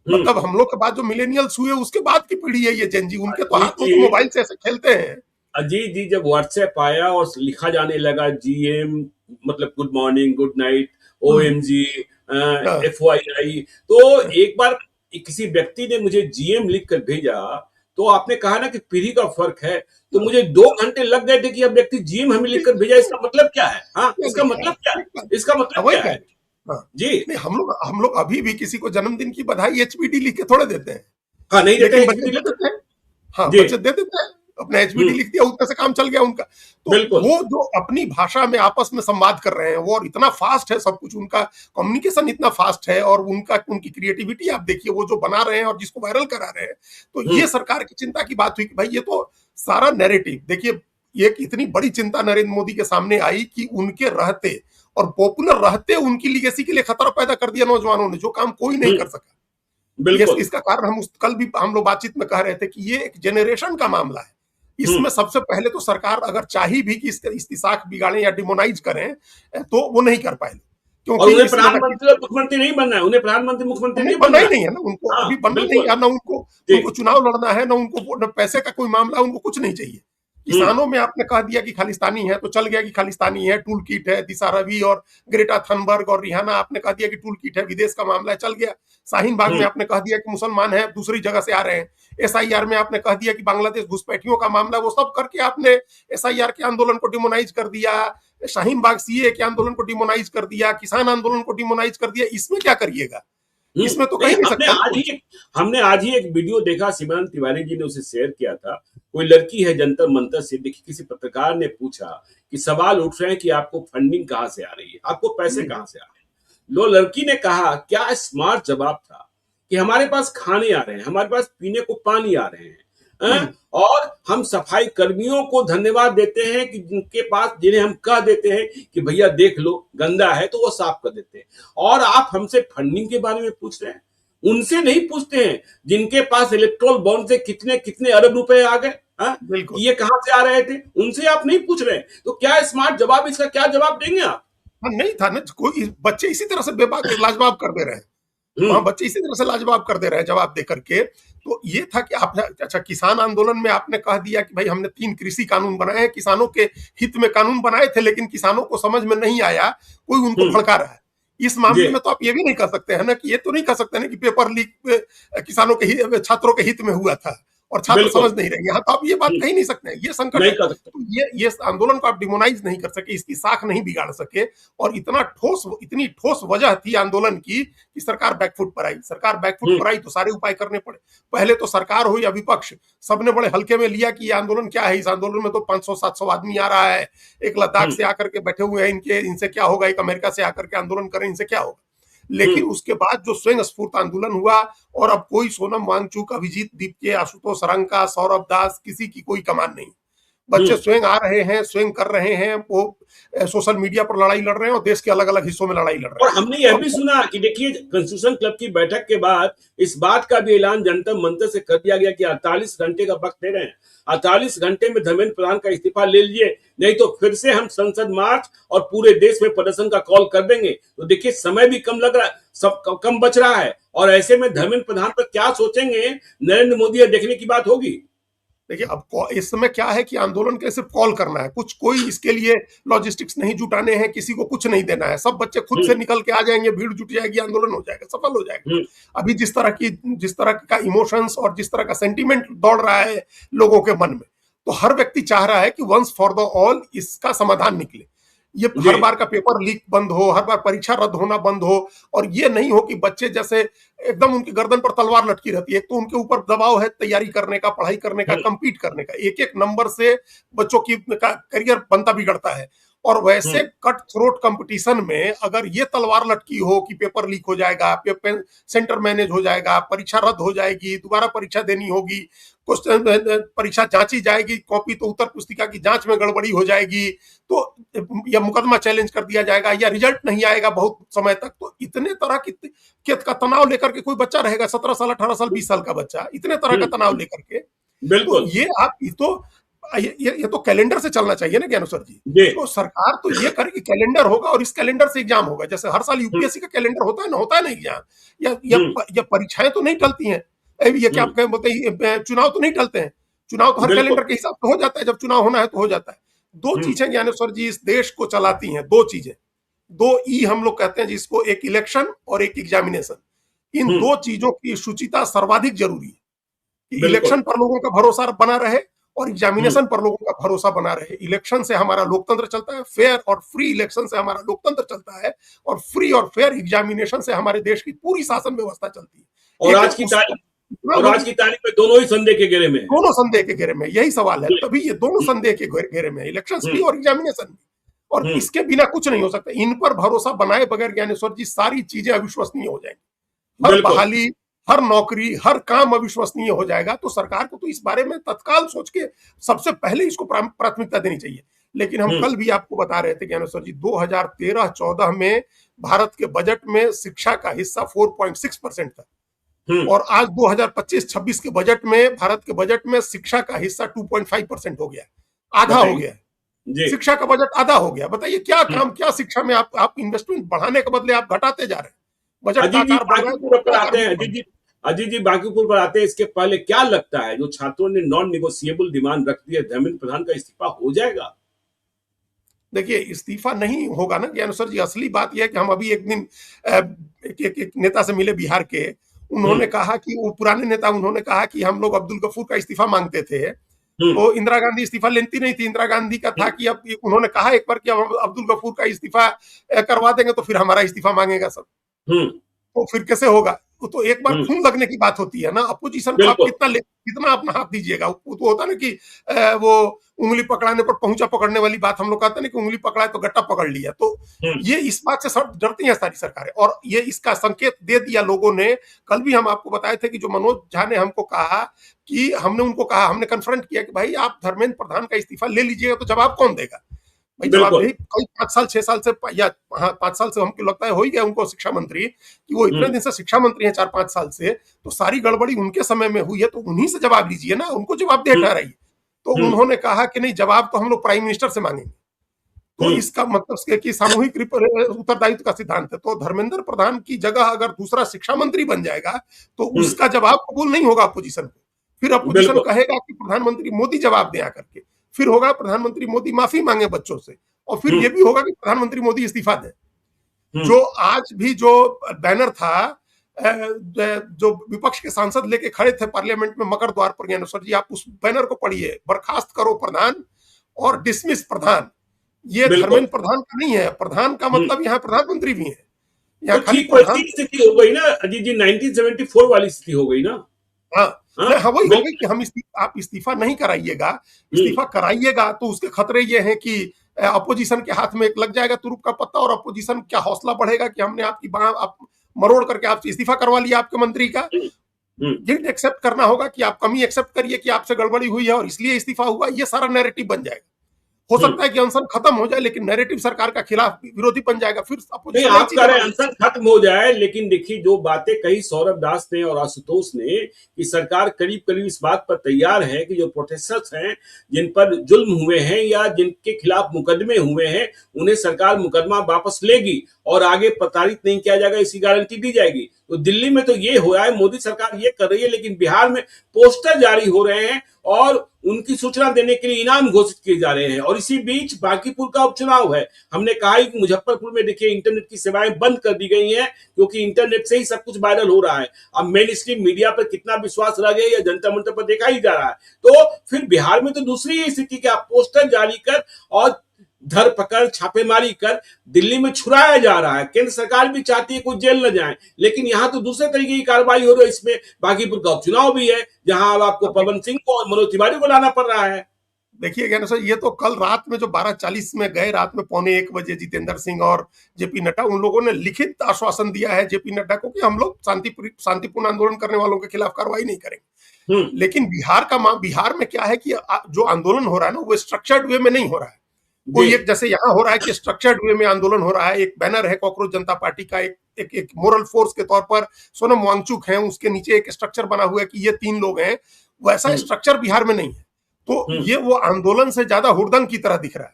हम्म। मतलब हम लोग के बाद जो मिलेनियल्स हुए उसके बाद की पीढ़ी है ये जेन जी। उनके तो अजीत हाथ में जी, तो मोबाइल से ऐसे खेलते हैं। अजीत जी, जब व्हाट्सएप आया और लिखा जाने लगा जीएम, मतलब गुड मॉर्निंग, गुड नाइट, हम्म, ओएमजी, हाँ, एफवाईआई, तो एक बार किसी व्यक्ति ने मुझे जीएम लिख कर भेजा। तो आपने कहा ना कि पीढ़ी का फर्क है, तो हाँ, मुझे 2 घंटे लग गए थे कि अब व्यक्ति जीएम हमें लिख कर भेजा, इसका मतलब क्या है? हाँ, क्या इसका लिखा है? मतलब क्या ठीक बात। है? इसका हाँ, मतलब वही क्या कह है? रहे हैं। हाँ, जी। नहीं, हम लोग अभी भी किसी को जन्मदिन की बधाई एचबीडी लिख के थोड़े देते हैं, हाँ, नहीं देते लेकिन हैं, बच्चे एचपीडी दे लिख देते कर। हैं। हाँ, जी। बच्चे दे देते हैं, अपना एचबीडी हम्म, लिख दिया, उतने से काम चल गया उनका। तो बिल्कुल। वो जो अपनी भाषा में आपस में संवाद कर रहे हैं वो, और इतना फास्ट है सब कुछ, उनका कम्युनिकेशन इतना फास्ट है, और उनकी क्रिएटिविटी आप देखिए, वो जो बना रहे हैं और जिसको वायरल करा रहे हैं। तो हम्म, ये सरकार की चिंता की बात हुई कि भाई ये तो सारा नैरेटिव देखिए, ये एक इतनी बड़ी चिंता नरेंद्र मोदी के सामने आई कि उनके रहते और पॉपुलर रहते उनकी लीगेसी के लिए खतरा पैदा कर दिया नौजवानों ने, जो काम कोई नहीं हम्म, कर सका। ये बिल्कुल। इसका कारण हम कल भी हम लोग बातचीत में कह रहे थे कि ये एक जनरेशन का मामला है। हम्म। इसमें सबसे पहले तो सरकार अगर चाही भी कि इसकी साख बिगाड़ें या डिमोनाइज करें, तो वो नहीं कर पाएगी, और क्योंकि उन्हें इसमें ना प्रधानमंत्री और मुख्यमंत्री नहीं बनना है, उन्हें प्रधानमंत्री मुख्यमंत्री उन्हें नहीं बनना बनना ही है। नहीं है ना, उनको हाँ, अभी बनना नहीं बिल्कुल। है ना, उनको जी। उनको चुनाव लड़ना है ना, उनको न पैसे का कोई मामला, उनको कुछ नहीं चाहिए। हम्म, किसानों में आपने कह दिया कि खालिस्तानी है तो चल गया कि खालिस्तानी है, टूल किट है, दिशा रवि और ग्रेटा थनबर्ग और रिहाना, आपने कह दिया कि टूल किट है, विदेश का मामला है, चल गया। शाहीन बाग में हम्म, आपने कह दिया कि मुसलमान है, दूसरी जगह से आ रहे हैं। एसआईआर में आपने कह दिया कि बांग्लादेश घुसपैठियों का मामला, वो सब करके आपने एसआईआर के आंदोलन को डिमोनाइज कर दिया, शाहीन बाग सीए के आंदोलन को डिमोनाइज कर दिया, किसान आंदोलन को डिमोनाइज कर दिया। इसमें क्या करिएगा? इसमें तो नहीं, कहीं नहीं सकते ना कुछ। हमने आज ही एक वीडियो देखा, सिमरन तिवारी जी ने उसे शेयर किया था। कोई लड़की है जंतर मंतर से, देखिए किसी पत्रकार ने पूछा कि सवाल उठ रहे हैं कि आपको फंडिंग कहाँ से आ रही है, आपको पैसे हम्म, कहाँ से आ रहे हैं। लो, लड़की ने कहा, क्या स्मार्ट जवाब था कि हमारे पास खाने आ रहे हैं, हमारे पास पीने को पानी आ रहे हैं, हम्म, और हम सफाई कर्मियों को धन्यवाद देते हैं कि जिनके पास, जिन्हें हम कह देते हैं कि भैया देख लो गंदा है तो वो साफ कर देते हैं, और आप हमसे फंडिंग के बारे में पूछ रहे हैं। उनसे नहीं पूछते हैं जिनके पास इलेक्ट्रोल बॉन्ड से कितने कितने अरब रुपए आ गए, बिल्कुल। कि ये कहां से आ रहे थे, उनसे आप नहीं पूछ रहे हैं। तो क्या स्मार्ट जवाब, इसका क्या जवाब देंगे आप? हाँ, नहीं था ना कोई, बच्चे इसी तरह से बेबाक लाजवाब कर दे रहे हैं। हम्म, वहां बच्चे इसी तरह से लाजवाब कर दे रहे हैं जवाब दे करके। तो ये था कि आपने, अच्छा, किसान आंदोलन में आपने कह दिया कि भाई हमने 3 कृषि कानून बनाए हैं, किसानों के हित में कानून बनाए थे, लेकिन किसानों को समझ में नहीं आया, कोई उनको हम्म, भड़का रहा है। इस जी, मामले में तो आप ये भी नहीं कह सकते हैं ना कि ये तो नहीं कह सकते ना कि पेपर लीक किसानों के हित, छात्रों के हित में हुआ था और छात्र बिल्कुल। समझ नहीं रहे। यहाँ तो आप ये बात कह ही नहीं सकते हैं, ये संकट नहीं है। कर सकते। तो ये आंदोलन को आप डिमोनाइज नहीं कर सके, इसकी साख नहीं बिगाड़ सके। और इतनी ठोस वजह थी आंदोलन की कि सरकार बैकफुट पर आई। सरकार बैकफुट हम्म। पर आई तो सारे उपाय करने पड़े। पहले तो सरकार हो या विपक्ष, सबने बड़े हल्के में लिया कि ये आंदोलन क्या है, इस आंदोलन में तो 500-700 आदमी आ रहा है, एक लद्दाख हम्म। से आकर के बैठे हुए हैं, इनसे क्या होगा, एक अमेरिका से आकर के आंदोलन करें, इनसे क्या होगा। लेकिन हम्म। उसके बाद जो स्वयं स्फूर्त आंदोलन हुआ, और अब कोई सोनम वांगचुक, अभिजीत दीपके, आशुतोष रंका, सौरभ दास, किसी की कोई कमान नहीं। बच्चे हम्म। स्वयं आ रहे हैं, स्वयं कर रहे हैं, वो सोशल मीडिया पर लड़ाई लड़ रहे हैं और देश के अलग अलग हिस्सों में लड़ाई लड़ रहे और हैं। हमने यह और भी सुना कि देखिए, कॉन्स्टिट्यूशन क्लब की बैठक के बाद इस बात का भी ऐलान जंतर मंतर से कर दिया गया कि 48 घंटे का वक्त दे रहे हैं, 48 घंटे में धर्मेंद्र प्रधान का इस्तीफा ले लीजिए, नहीं तो फिर से हम संसद मार्च और पूरे देश में प्रदर्शन का कॉल कर देंगे। तो देखिए, समय भी कम लग रहा है, सब कम बच रहा है, और ऐसे में धर्मेंद्र प्रधान पर क्या सोचेंगे नरेंद्र मोदी, यह देखने की बात होगी। देखिए, अब इस समय क्या है कि आंदोलन के सिर्फ कॉल करना है, कोई इसके लिए लॉजिस्टिक्स नहीं जुटाने हैं, किसी को कुछ नहीं देना है, सब बच्चे खुद से निकल के आ जाएंगे, भीड़ जुट जाएगी, आंदोलन हो जाएगा, सफल हो जाएगा। अभी जिस तरह का इमोशंस और जिस तरह का सेंटीमेंट दौड़ रहा है लोगों के मन में, तो हर व्यक्ति चाह रहा है कि वंस फॉर द ऑल इसका समाधान निकले। ये हर बार का पेपर लीक बंद हो, हर बार परीक्षा रद्द होना बंद हो, और ये नहीं हो कि बच्चे जैसे एकदम उनकी गर्दन पर तलवार लटकी रहती है। एक तो उनके ऊपर दबाव है तैयारी करने का, पढ़ाई करने का, compete करने का, एक एक नंबर से बच्चों की करियर बनता बिगड़ता है। और वैसे कट थ्रोट कंपटीशन में अगर ये तलवार लटकी हो कि पेपर लीक हो जाएगा, पेपर सेंटर मैनेज हो जाएगा, परीक्षा रद्द हो जाएगी, दोबारा परीक्षा देनी होगी, क्वेश्चन परीक्षा जांची जाएगी, कॉपी तो उत्तर पुस्तिका की जांच में गड़बड़ी हो जाएगी, तो या मुकदमा चैलेंज कर दिया जाएगा, या रिजल्ट नहीं आएगा बहुत समय तक, तो इतने तरह के का तनाव लेकर के कोई बच्चा रहेगा, 17 साल, 18 साल, 20 साल का बच्चा, इतने तरह का तनाव लेकर के। तो ये तो कैलेंडर से चलना चाहिए ना ज्ञानेश्वर जी। तो सरकार तो ये करे कि कैलेंडर होगा और इस कैलेंडर से एग्जाम होगा, जैसे हर साल यूपीएससी का कैलेंडर होता है ना एग्जाम, या परीक्षाएं तो नहीं टलती हैं। ये क्या आप बोलते हैं, चुनाव तो नहीं टलते हैं, चुनाव तो हर कैलेंडर के हिसाब से हो जाता है, जब चुनाव होना है तो हो जाता है। दो चीजें ज्ञानेश्वर जी इस देश को चलाती हैं, दो चीजें, 2 ई हम लोग कहते हैं जिसको, एक इलेक्शन और एक एग्जामिनेशन। इन 2 चीजों की शुचिता सर्वाधिक जरूरी है कि इलेक्शन पर लोगों का भरोसा बना रहे और एग्जामिनेशन पर लोगों का भरोसा बना रहे। इलेक्शन से हमारा लोकतंत्र चलता है, फेयर और फ्री इलेक्शन से हमारा लोकतंत्र चलता है, और फ्री और फेयर एग्जामिनेशन से हमारे देश की पूरी शासन व्यवस्था चलती है। और आज की तारीख में दोनों ही संदेह के घेरे में, दोनों संदेह के घेरे में, यही सवाल है। तभी ये दोनों संदेह के घेरे में, इलेक्शन भी और एग्जामिनेशन भी, और इसके बिना कुछ नहीं हो सकता। इन पर भरोसा बनाए बगैर ज्ञानेश्वर जी सारी चीजें अविश्वसनीय हो जाएंगी, हर बहाली, हर नौकरी, हर काम अविश्वसनीय हो जाएगा। तो सरकार को तो इस बारे में तत्काल सोच के सबसे पहले इसको प्राथमिकता देनी चाहिए। लेकिन हम कल भी आपको बता रहे थे ज्ञानेश्वर जी, 2013-14 में भारत के बजट में शिक्षा का हिस्सा 4.6% था, और आज 2025-26 के बजट में, भारत के बजट में शिक्षा का हिस्सा 2.5% हो गया, आधा हो गया। शिक्षा का बजट आधा हो गया। बताइए क्या काम, क्या शिक्षा में आप इन्वेस्टमेंट बढ़ाने के बदले आप घटाते जा रहे हैं। बजट अजीत जी बांकीपुर पर आते हैं, इसके पहले क्या लगता है जो छात्रों ने नॉन निगोशिएबल डिमांड रख दी है, धर्मेंद्र प्रधान का इस्तीफा हो जाएगा? देखिए, इस्तीफा नहीं होगा ना ज्ञानेश्वर जी। असली बात यह है कि हम अभी एक दिन एक नेता से मिले बिहार के, उन्होंने कहा कि वो पुराने नेता, उन्होंने कहा कि हम लोग अब्दुल गफूर का इस्तीफा मांगते थे, तो इंदिरा गांधी इस्तीफा लेती नहीं थी। इंदिरा गांधी का था कि अब उन्होंने कहा एक बार कि अब अब्दुल गफूर का इस्तीफा करवा देंगे तो फिर हमारा इस्तीफा मांगेगा सब, तो फिर कैसे होगा। तो एक बार खून लगने की बात होती है ना, अपोजिशन को आप कितना अपना हाथ दीजिएगा। वो तो होता है ना कि वो उंगली पकड़ाने पर पहुंचा पकड़ने वाली बात, हम लोग कहते हैं ना कि उंगली पकड़ाए तो गट्टा पकड़ लिया। तो ये इस बात से सब डरती हैं सारी सरकारें, और ये इसका संकेत दे दिया लोगों ने। कल भी हम आपको बताए थे कि जो मनोज झा ने हमको कहा कि हमने कन्फ्रंट किया कि भाई आप धर्मेंद्र प्रधान का इस्तीफा ले लीजिएगा तो जवाब कौन देगा भाई। जवाब कई 5 साल 6 साल से, या 5 साल से हमको लगता है हो ही गया उनको शिक्षा मंत्री, कि वो इतने दिन से शिक्षा मंत्री हैं, 4-5 साल से, तो सारी गड़बड़ी उनके समय में हुई है, तो उन्हीं से जवाब लीजिए ना, उनको जवाब दे ठहराइए। तो उन्होंने कहा कि नहीं, जवाब तो हम लोग प्राइम मिनिस्टर से मांगेंगे। तो इसका मतलब कि सामूहिक उत्तरदायित्व का सिद्धांत है। तो धर्मेंद्र प्रधान की जगह अगर दूसरा शिक्षा मंत्री बन जाएगा तो उसका जवाब कबूल नहीं होगा अपोजिशन को। फिर अपोजिशन कहेगा कि प्रधानमंत्री मोदी जवाब दे आकर के, फिर होगा प्रधानमंत्री मोदी माफी मांगे बच्चों से, और फिर ये भी होगा कि प्रधानमंत्री मोदी इस्तीफा दें। जो आज भी जो बैनर था जो विपक्ष के सांसद लेके खड़े थे पार्लियामेंट में मकर द्वार पर, ज्ञानेश्वर जी आप उस बैनर को पढ़िए, बर्खास्त करो प्रधान और डिसमिस प्रधान। ये बिल्कुल। धर्मेंद्र प्रधान का नहीं है, प्रधान का हम्म। मतलब यहाँ प्रधानमंत्री भी है, तो यहाँ खाली ठीक प्रधान। वैसी स्थिति हो गई ना अजीत जी, 1974 वाली स्थिति हो गई ना। हाँ, हाँ नहीं हाँ, वही हो गई बिल्कुल। कि हम आप इस्तीफा नहीं कराइएगा, हम्म। इस्तीफा कराइएगा तो उसके खतरे ये हैं कि अपोजिशन के हाथ में एक लग जाएगा तुरुप का पत्ता, और अपोजिशन क्या हौसला बढ़ेगा कि हमने आपकी बाह आप मरोड़ करके आपसे इस्तीफा करवा लिया आपके मंत्री का। हम्म। हम्म। ये एक्सेप्ट करना होगा कि आप कमी एक्सेप्ट करिए कि आपसे गड़बड़ी हुई है और इसलिए इस्तीफा हुआ, ये सारा नैरेटिव बन जाएगा। हो हम्म। सकता है कि अनशन खत्म हो जाए लेकिन नैरेटिव सरकार का खिलाफ विरोधी बन जाएगा, फिर नहीं, अपोजिशन नई आप कह चीजें रहे हैं मांगेगी। अनशन खत्म हो जाए, लेकिन देखिए जो बातें कही सौरभ दास ने और आशुतोष ने कि सरकार करीब करीब इस बात पर तैयार है कि जो प्रोटेस्टर्स हैं, जिन पर जुल्म हुए हैं या जिनके खिलाफ मुकदमे हुए हैं, उन्हें सरकार मुकदमा वापस लेगी और आगे प्रताड़ित नहीं किया जाएगा, इसकी गारंटी दी जाएगी। तो दिल्ली में तो ये हो रहा है, मोदी सरकार ये कर रही है, लेकिन बिहार में पोस्टर जारी हो रहे हैं और उनकी सूचना देने के लिए इनाम घोषित किए जा रहे हैं। और इसी बीच बांकीपुर का उपचुनाव है। हमने कहा कि मुजफ्फरपुर में देखिए इंटरनेट की सेवाएं बंद कर दी गई हैं, क्योंकि इंटरनेट से ही सब कुछ वायरल हो रहा है। अब मेन स्ट्रीम मीडिया पर कितना विश्वास रह गया, या जंतर मंतर पर देखा ही जा रहा है। तो फिर बिहार में तो दूसरी स्थिति कि आप पोस्टर जारी कर और धरपकड़ छापेमारी कर दिल्ली में छुड़ाया जा रहा है। केंद्र सरकार भी चाहती है कोई जेल न जाए, लेकिन यहां तो दूसरे तरीके की कार्रवाई हो रही है। इसमें बांकीपुर का उपचुनाव भी है, जहां अब आपको पवन सिंह को और मनोज तिवारी को लाना पड़ रहा है। देखिए ज्ञान सर, ये तो कल रात में जो 12:40 में गए, रात में 12:45 जितेंद्र सिंह और जेपी नड्डा, उन लोगों ने लिखित आश्वासन दिया है जेपी नड्डा को कि हम लोग शांतिपूर्ण आंदोलन करने वालों के खिलाफ कार्रवाई नहीं करेंगे। हम्म। लेकिन बिहार में क्या है कि जो आंदोलन हो रहा है ना, वो स्ट्रक्चर्ड वे में नहीं हो रहा है। जी। कोई एक जैसे यहाँ हो रहा है कि स्ट्रक्चर्ड वे में आंदोलन हो रहा है, एक बैनर है कॉकरोच जनता पार्टी का, एक मोरल फोर्स के तौर पर सोनम वांगचुक है, उसके नीचे एक स्ट्रक्चर बना हुआ है कि ये 3 लोग हैं। वैसा स्ट्रक्चर बिहार में नहीं है। तो ये वो आंदोलन से ज्यादा हुड़दंग की तरह दिख रहा है।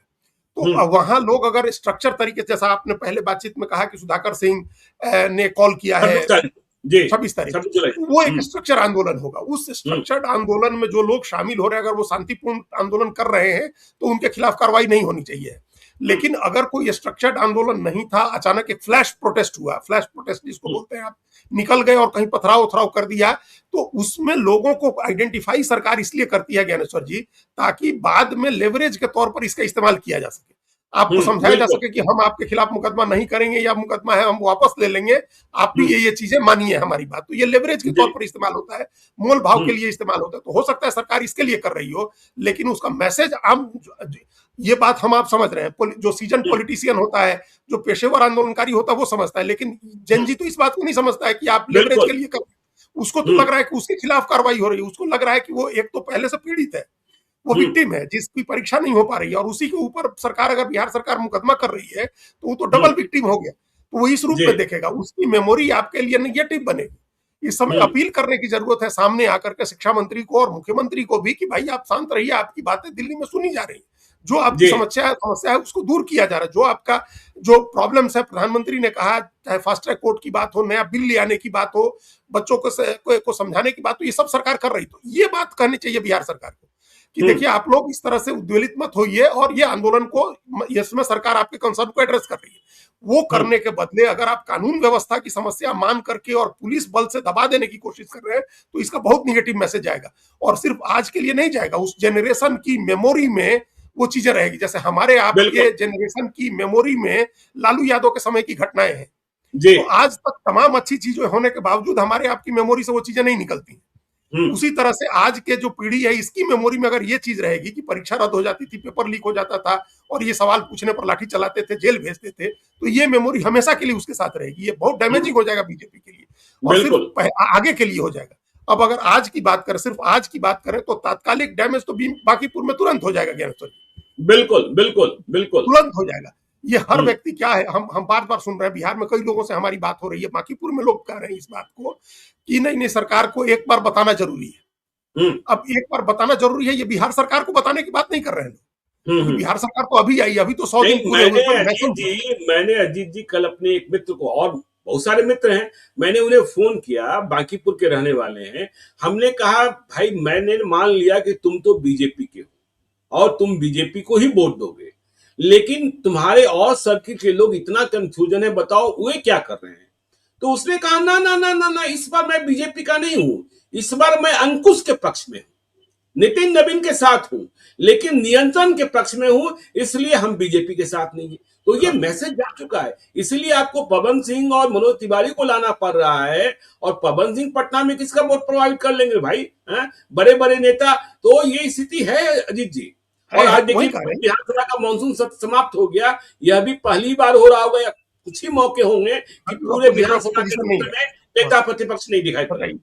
तो वहां लोग अगर स्ट्रक्चर तरीके से, जैसा आपने पहले बातचीत में कहा कि सुधाकर सिंह ने कॉल किया है 26 तारीख, वो एक स्ट्रक्चर आंदोलन होगा। उस स्ट्रक्चर्ड आंदोलन में जो लोग शामिल हो रहे हैं, अगर वो शांतिपूर्ण आंदोलन कर रहे हैं तो उनके खिलाफ कार्रवाई नहीं होनी चाहिए। लेकिन अगर कोई स्ट्रक्चर्ड आंदोलन नहीं था, अचानक एक फ्लैश प्रोटेस्ट हुआ, फ्लैश प्रोटेस्ट जिसको बोलते हैं, आप निकल गए और कहीं पथराव उथराव कर दिया, तो उसमें लोगों को आइडेंटिफाई सरकार इसलिए करती है ज्ञानेश्वर जी, ताकि बाद में लेवरेज के तौर पर इसका इस्तेमाल किया जा सके, आपको समझाया जा सके कि हम आपके खिलाफ मुकदमा नहीं करेंगे, या मुकदमा है हम वापस ले लेंगे, आप भी ये चीजें मानिए हमारी बात। तो ये लेवरेज के तौर पर इस्तेमाल होता है, मोल भाव के लिए इस्तेमाल होता है। तो हो सकता है सरकार इसके लिए कर रही हो, लेकिन उसका मैसेज आम, ये बात हम आप समझ रहे हैं, जो सीजन पॉलिटिशियन होता है, जो पेशेवर आंदोलनकारी होता है, वो समझता है। लेकिन जनजी तो इस बात को नहीं समझता है कि आप लेवरेज के लिए कर, उसको तो लग रहा है कि उसके खिलाफ कार्रवाई हो रही है, उसको लग रहा है कि वो एक तो पहले से पीड़ित है, वो विक्टिम है जिसकी परीक्षा नहीं हो पा रही है, और उसी के ऊपर सरकार, अगर बिहार सरकार मुकदमा कर रही है तो वो तो डबल विक्टिम हो गया। तो वो इस रूप में देखेगा, उसकी मेमोरी आपके लिए नेगेटिव बनेगी। इस समय अपील करने की जरूरत है सामने आकर के शिक्षा मंत्री को और मुख्यमंत्री को भी कि भाई आप शांत रहिए, आपकी बातें दिल्ली में सुनी जा रही, जो आपकी समस्या है उसको दूर किया जा रहा है। जो आपका जो प्रॉब्लम्स है, प्रधानमंत्री ने कहा, चाहे फास्ट ट्रैक कोर्ट की बात हो, नया बिल ले आने की बात हो, बच्चों को समझाने की बात हो, ये सब सरकार कर रही। तो ये बात कहनी चाहिए बिहार सरकार को कि देखिए आप लोग इस तरह से उद्वेलित मत होइए, और ये आंदोलन को, इसमें सरकार आपके कंसर्न को एड्रेस कर रही है। वो करने के बदले अगर आप कानून व्यवस्था की समस्या मान करके और पुलिस बल से दबा देने की कोशिश कर रहे हैं, तो इसका बहुत निगेटिव मैसेज जाएगा। और सिर्फ आज के लिए नहीं जाएगा, उस जेनरेशन की मेमोरी में वो चीजें रहेगी। जैसे हमारे आपके जेनरेशन की मेमोरी में लालू यादव के समय की घटनाएं हैं, तो आज तक तमाम अच्छी चीजें होने के बावजूद हमारे आपकी मेमोरी से वो चीजें नहीं निकलती। उसी तरह से आज के जो पीढ़ी है, इसकी मेमोरी में अगर ये चीज रहेगी कि परीक्षा रद्द हो जाती थी, पेपर लीक हो जाता था, और ये सवाल पूछने पर लाठी चलाते थे, जेल भेजते थे, तो ये मेमोरी हमेशा के लिए उसके साथ रहेगी। ये बहुत डैमेजिंग हो जाएगा बीजेपी के लिए, और सिर्फ आगे के लिए हो जाएगा। अब अगर आज की बात करें, सिर्फ आज की बात करें, तो तात्कालिक डैमेज तो बांकीपुर में तुरंत हो जाएगा ज्ञानेश्वर जी, बिल्कुल बिल्कुल बिल्कुल तुरंत हो जाएगा। ये हर व्यक्ति क्या है, हम बार बार सुन रहे हैं, बिहार में कई लोगों से हमारी बात हो रही है, बांकीपुर में लोग कह रहे हैं इस बात को कि नहीं, सरकार को एक बार बताना जरूरी है। अब एक बार बताना जरूरी है, ये बिहार सरकार को बताने की बात नहीं कर रहे हैं। बिहार सरकार तो अभी आई, अभी तो 100 दिन पूरे हुए। मैंने अजीत जी कल अपने एक मित्र को, और बहुत सारे मित्र हैं, मैंने उन्हें फोन किया, बांकीपुर के रहने वाले हैं। हमने कहा भाई मैंने मान लिया कि तुम तो बीजेपी के हो और तुम बीजेपी को ही वोट दोगे, लेकिन तुम्हारे और सर्किल के लोग इतना कंफ्यूजन है, बताओ वे क्या कर रहे हैं। तो उसने कहा ना ना ना ना ना, इस बार मैं बीजेपी का नहीं हूं, इस बार मैं अंकुश के पक्ष में हूं, नितिन नवीन के साथ हूं, लेकिन नियंत्रण के पक्ष में हूं, इसलिए हम बीजेपी के साथ नहीं है। तो ये मैसेज जा चुका है, इसलिए आपको पवन सिंह और मनोज तिवारी को लाना पड़ रहा है। और पवन सिंह पटना में किसका वोट प्रभावित कर लेंगे भाई, हैं? बड़े बड़े नेता। तो ये स्थिति है अजीत जी। और आज वही देखिए कह रहे हैं। विधानसभा का मानसून सत्र समाप्त हो गया, यह भी पहली बार हो रहा होगा या कुछ ही मौके होंगे कि पूरे लीडर ऑफ विधानसभा के अपोजिशन नहीं सत्र में है। नेता प्रतिपक्ष नहीं दिखाई पड़े। बताइए।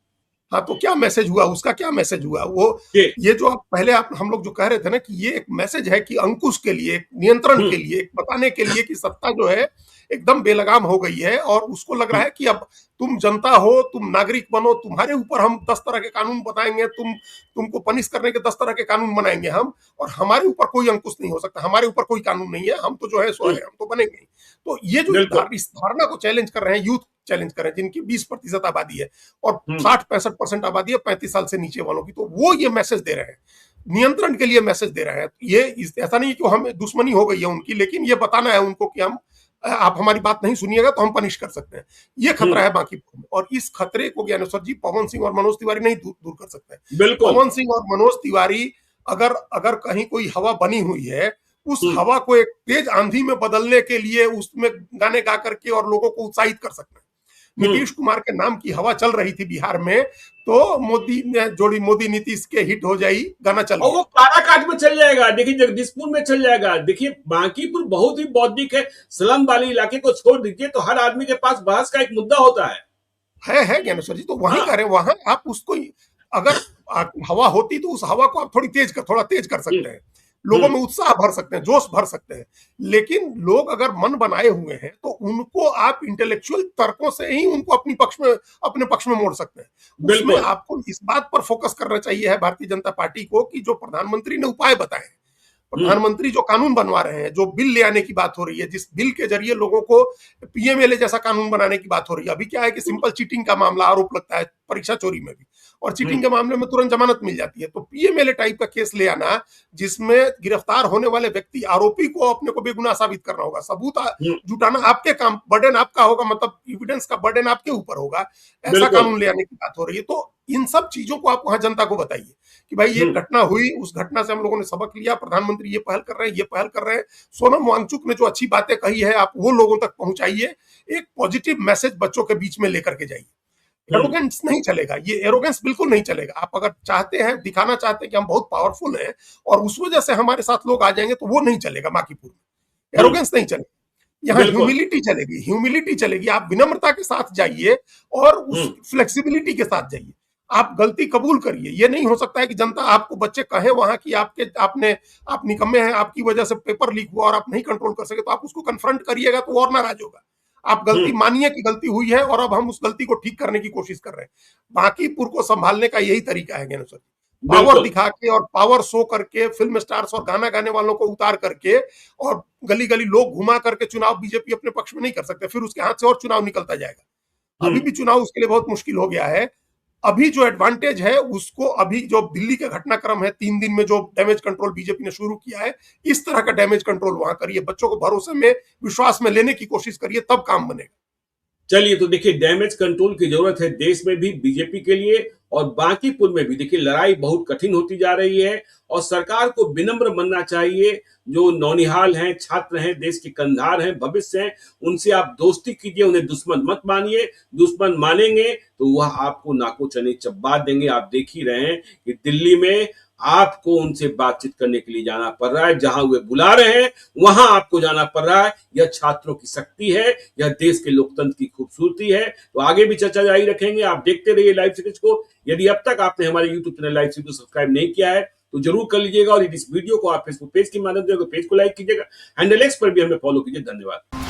हाँ, तो क्या मैसेज हुआ, उसका क्या मैसेज हुआ? वो जी। ये जो आप पहले आप हम लोग जो कह रहे थे ना कि ये एक मैसेज है कि अंकुश के लिए, एक नियंत्रण के लिए, एक बताने के लिए कि सत्ता जो है एकदम बेलगाम हो गई है और उसको लग रहा है कि अब तुम जनता हो, तुम नागरिक बनो, तुम्हारे ऊपर हम 10 तरह के कानून बनाएंगे, तुमको पनिश करने के 10 तरह के कानून बनाएंगे हम, और हमारे ऊपर कोई अंकुश नहीं हो सकता, हमारे ऊपर कोई कानून नहीं है, हम तो जो है सो है, हम तो बनेंगे ही। तो ये जो इस धारणा को चैलेंज कर रहे हैं, यूथ चैलेंज कर रहे हैं, जिनकी 20% आबादी है और 60-65% आबादी है 35 साल से नीचे वालों की, तो वो ये मैसेज दे रहे हैं, नियंत्रण के लिए मैसेज दे रहे हैं। ये ऐसा नहीं कि हमें दुश्मनी हो गई है उनकी, लेकिन ये बताना है उनको कि हम, आप हमारी बात नहीं सुनिएगा तो हम पनिश कर सकते हैं। ये खतरा है बांकीपुर में, और इस खतरे को ज्ञानेश्वर जी, पवन सिंह और मनोज तिवारी नहीं दूर कर सकते। पवन सिंह और मनोज तिवारी अगर अगर कहीं कोई हवा बनी हुई है, उस हवा को एक तेज आंधी में बदलने के लिए उसमें गाने गा करके और लोगों को उत्साहित कर सकते हैं। नीतीश कुमार के नाम की हवा चल रही थी बिहार में, तो मोदी ने जोड़ी, मोदी नीतीश के हिट हो जाई, गाना चल और वो काराकाट में चल जाएगा, देखिए जगदीशपुर में चल जाएगा। देखिए बांकीपुर बहुत ही बौद्धिक है, स्लम वाले इलाके को छोड़ दीजिए तो हर आदमी के पास बहस का एक मुद्दा होता है ज्ञानेश्वर जी। तो वहीं कह रहे हैं, वहां आप उसको, अगर हवा होती तो उस हवा को आप थोड़ा तेज कर सकते हैं, लोगों में उत्साह भर सकते हैं, जोश भर सकते हैं। लेकिन लोग अगर मन बनाए हुए हैं तो उनको आप इंटेलेक्चुअल तर्कों से ही उनको अपने पक्ष में मोड़ सकते हैं। उसमें आपको इस बात पर फोकस करना चाहिए है भारतीय जनता पार्टी को कि जो प्रधानमंत्री ने उपाय बताए, प्रधानमंत्री जो कानून बनवा रहे हैं, जो बिल ले आने की बात हो रही है, जिस बिल के जरिए लोगों को पीएमएलए जैसा कानून बनाने की बात हो रही है। अभी क्या है कि सिंपल चीटिंग का मामला आरोप लगता है परीक्षा चोरी में भी, और चीटिंग के मामले में तुरंत जमानत मिल जाती है। तो पीएमएलए टाइप का केस ले आना, जिसमें गिरफ्तार होने वाले व्यक्ति, आरोपी को अपने को बेगुनाह साबित करना होगा, सबूत जुटाना आपके काम, बर्डन आपका होगा, मतलब एविडेंस का बर्डन आपके ऊपर होगा, ऐसा कानून ले आने की बात हो रही है। तो इन सब चीजों को आप वहां जनता को बताइए कि भाई ये घटना हुई, उस घटना से हम लोगों ने सबक लिया, प्रधानमंत्री ये पहल कर रहे हैं, ये पहल कर रहे हैं। सोनम वांगचुक ने जो अच्छी बातें कही है, आप वो लोगों तक पहुंचाइए, एक पॉजिटिव मैसेज बच्चों के बीच में लेकर के जाइए। एरोगेंस नहीं चलेगा, ये एरोगेंस बिल्कुल नहीं चलेगा। आप अगर चाहते हैं, दिखाना चाहते हैं कि हम बहुत पावरफुल हैं और उस वजह से हमारे साथ लोग आ जाएंगे, तो वो नहीं चलेगा बांकीपुर में। एरोगेंस नहीं चलेगा, यहाँ ह्यूमिलिटी चलेगी, ह्यूमिलिटी चलेगी। आप विनम्रता के साथ जाइए और उस फ्लेक्सिबिलिटी के साथ जाइए, आप गलती कबूल करिए। ये नहीं हो सकता है कि जनता, आपको बच्चे कहें वहां कि आप निकम्मे हैं, आपकी वजह से पेपर लीक हुआ और आप नहीं कंट्रोल कर सके, तो आप उसको कन्फ्रंट करिएगा तो और नाराज होगा। आप गलती मानिए कि गलती हुई है और अब हम उस गलती को ठीक करने की कोशिश कर रहे हैं। बांकीपुर को संभालने का यही तरीका है ज्ञानेश्वर, पावर दिखा के और पावर शो करके, फिल्म स्टार्स और गाना गाने वालों को उतार करके और गली गली लोग घुमा करके चुनाव बीजेपी अपने पक्ष में नहीं कर सकते, फिर उसके हाथ से और चुनाव निकलता जाएगा। अभी भी चुनाव उसके लिए बहुत मुश्किल हो गया है। अभी जो एडवांटेज है उसको, अभी जो दिल्ली का घटनाक्रम है, 3 दिन में जो डैमेज कंट्रोल बीजेपी ने शुरू किया है, इस तरह का डैमेज कंट्रोल वहां करिए, बच्चों को भरोसे में, विश्वास में लेने की कोशिश करिए, तब काम बनेगा। चलिए, तो देखिए डैमेज कंट्रोल की जरूरत है देश में भी, बीजेपी के लिए और बांकीपुर में भी। देखिए लड़ाई बहुत कठिन होती जा रही है और सरकार को विनम्र बनना चाहिए। जो नौनिहाल हैं, छात्र हैं, देश के कंधार हैं, भविष्य हैं, उनसे आप दोस्ती कीजिए, उन्हें दुश्मन मत मानिए। दुश्मन मानेंगे तो वह आपको नाको चने चबा देंगे। आप देख ही रहे हैं कि दिल्ली में आपको उनसे बातचीत करने के लिए जाना पड़ रहा है, जहां वे बुला रहे हैं वहां आपको जाना पड़ रहा है। यह छात्रों की शक्ति है, यह देश के लोकतंत्र की खूबसूरती है। तो आगे भी चर्चा जारी रखेंगे, आप देखते रहिए लाइव सीरीज को। यदि अब तक आपने हमारे यूट्यूब चैनल लाइव सीरीज को सब्सक्राइब नहीं किया है तो जरूर कर लीजिएगा, और इस वीडियो को आप फेसबुक पेज के माध्यम से पेज को लाइक कीजिएगा, हैंडल एक्स पर भी हमें फॉलो कीजिए। धन्यवाद।